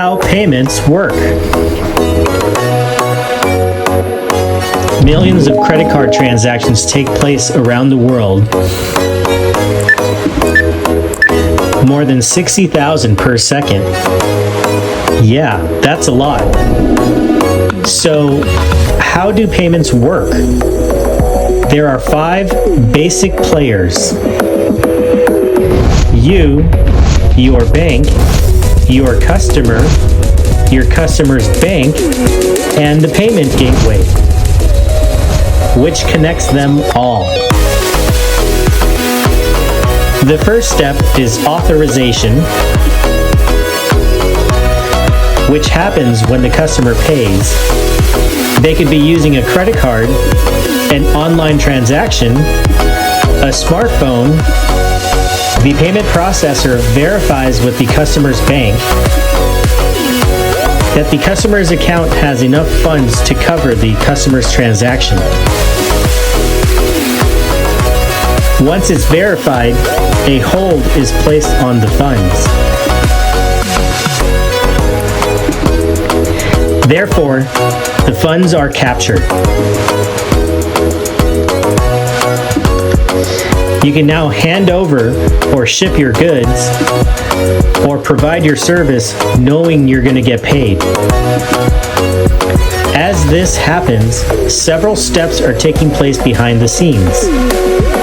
how payments work. Millions of credit card transactions take place around the world. More than 60,000 per second. Yeah, that's a lot. So, how do payments work? There are 5 basic players. You, your bank, your customer's bank, and the payment gateway, which connects them all. The first step is authorization, which happens when the customer pays. They could be using a credit card, an online transaction, a smartphone. The payment processor verifies with the customer's bank that the customer's account has enough funds to cover the customer's transaction. Once it's verified, a hold is placed on the funds. Therefore, the funds are captured. You can now hand over or ship your goods or provide your service knowing you're going to get paid. As this happens, several steps are taking place behind the scenes.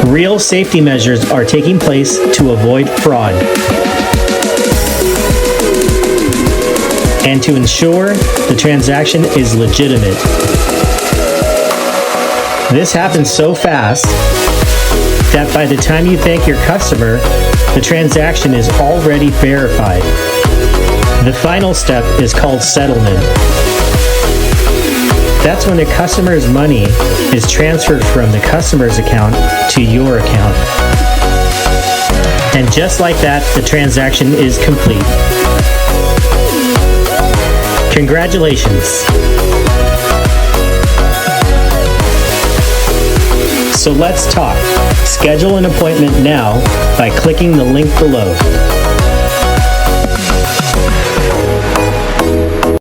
Real safety measures are taking place to avoid fraud and to ensure the transaction is legitimate. This happens so fast that by the time you thank your customer, the transaction is already verified. The final step is called settlement. That's when the customer's money is transferred from the customer's account to your account. And just like that, the transaction is complete. Congratulations! So let's talk. Schedule an appointment now by clicking the link below.